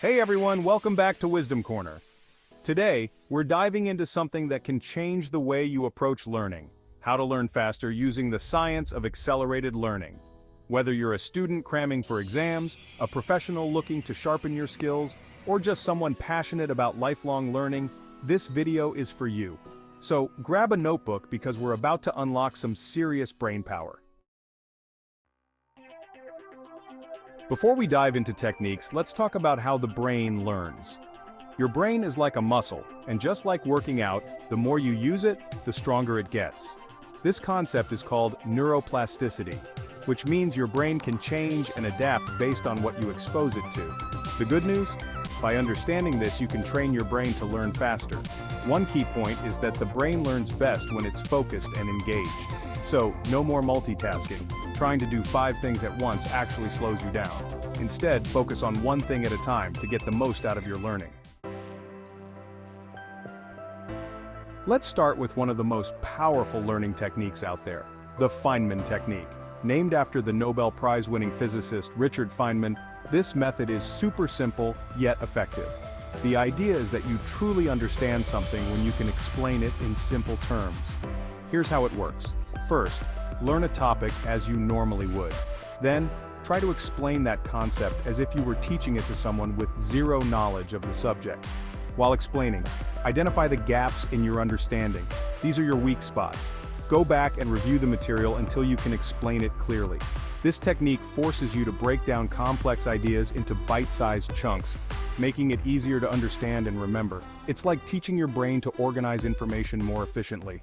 Hey everyone, welcome back to Wisdom Corner. Today, we're diving into something that can change the way you approach learning. How to learn faster using the science of accelerated learning. Whether you're a student cramming for exams, a professional looking to sharpen your skills, or just someone passionate about lifelong learning, this video is for you. So, grab a notebook because we're about to unlock some serious brain power. Before we dive into techniques, let's talk about how the brain learns. Your brain is like a muscle, and just like working out, the more you use it, the stronger it gets. This concept is called neuroplasticity, which means your brain can change and adapt based on what you expose it to. The good news? By understanding this, you can train your brain to learn faster. One key point is that the brain learns best when it's focused and engaged. So, no more multitasking. Trying to do 5 things at once actually slows you down. Instead, focus on one thing at a time to get the most out of your learning. Let's start with one of the most powerful learning techniques out there, the Feynman technique. Named after the Nobel Prize-winning physicist Richard Feynman, this method is super simple, yet effective. The idea is that you truly understand something when you can explain it in simple terms. Here's how it works. First, learn a topic as you normally would. Then, try to explain that concept as if you were teaching it to someone with zero knowledge of the subject. While explaining, identify the gaps in your understanding. These are your weak spots. Go back and review the material until you can explain it clearly. This technique forces you to break down complex ideas into bite-sized chunks, making it easier to understand and remember. It's like teaching your brain to organize information more efficiently.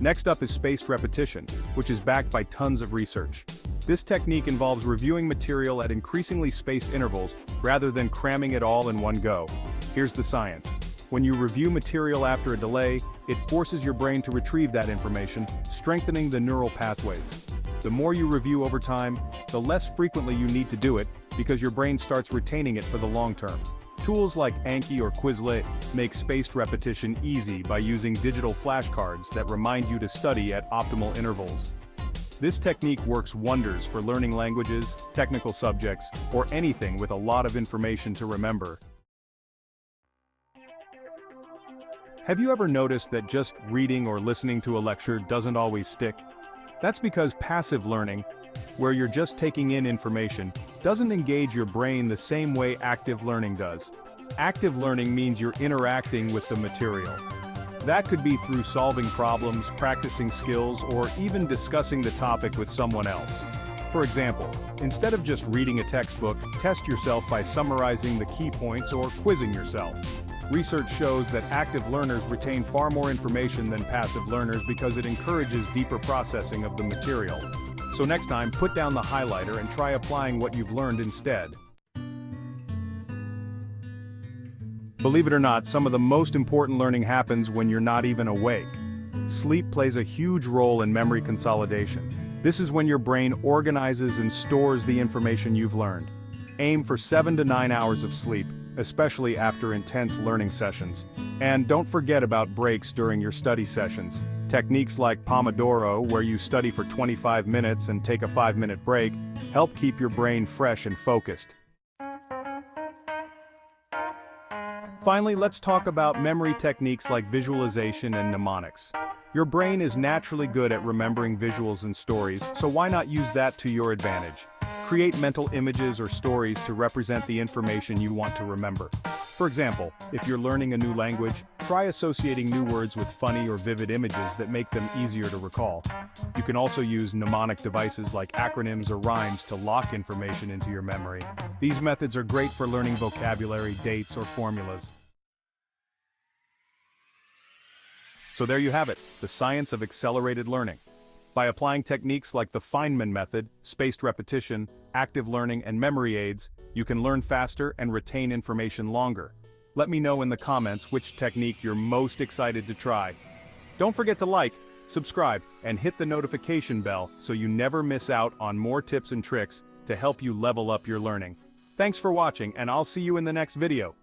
Next up is spaced repetition, which is backed by tons of research. This technique involves reviewing material at increasingly spaced intervals rather than cramming it all in one go. Here's the science. When you review material after a delay, it forces your brain to retrieve that information, strengthening the neural pathways. The more you review over time, the less frequently you need to do it, because your brain starts retaining it for the long term. Tools like Anki or Quizlet make spaced repetition easy by using digital flashcards that remind you to study at optimal intervals. This technique works wonders for learning languages, technical subjects, or anything with a lot of information to remember. Have you ever noticed that just reading or listening to a lecture doesn't always stick? That's because passive learning, where you're just taking in information, doesn't engage your brain the same way active learning does. Active learning means you're interacting with the material. That could be through solving problems, practicing skills, or even discussing the topic with someone else. For example, instead of just reading a textbook, test yourself by summarizing the key points or quizzing yourself. Research shows that active learners retain far more information than passive learners because it encourages deeper processing of the material. So next time, put down the highlighter and try applying what you've learned instead. Believe it or not, some of the most important learning happens when you're not even awake. Sleep plays a huge role in memory consolidation. This is when your brain organizes and stores the information you've learned. Aim for 7 to 9 hours of sleep, especially after intense learning sessions. And don't forget about breaks during your study sessions. Techniques like Pomodoro, where you study for 25 minutes and take a 5-minute break, help keep your brain fresh and focused. Finally, let's talk about memory techniques like visualization and mnemonics. Your brain is naturally good at remembering visuals and stories, so why not use that to your advantage? Create mental images or stories to represent the information you want to remember. For example, if you're learning a new language, try associating new words with funny or vivid images that make them easier to recall. You can also use mnemonic devices like acronyms or rhymes to lock information into your memory. These methods are great for learning vocabulary, dates, or formulas. So there you have it, the science of accelerated learning. By applying techniques like the Feynman method, spaced repetition, active learning, and memory aids, you can learn faster and retain information longer. Let me know in the comments which technique you're most excited to try. Don't forget to like, subscribe, and hit the notification bell so you never miss out on more tips and tricks to help you level up your learning. Thanks for watching, and I'll see you in the next video.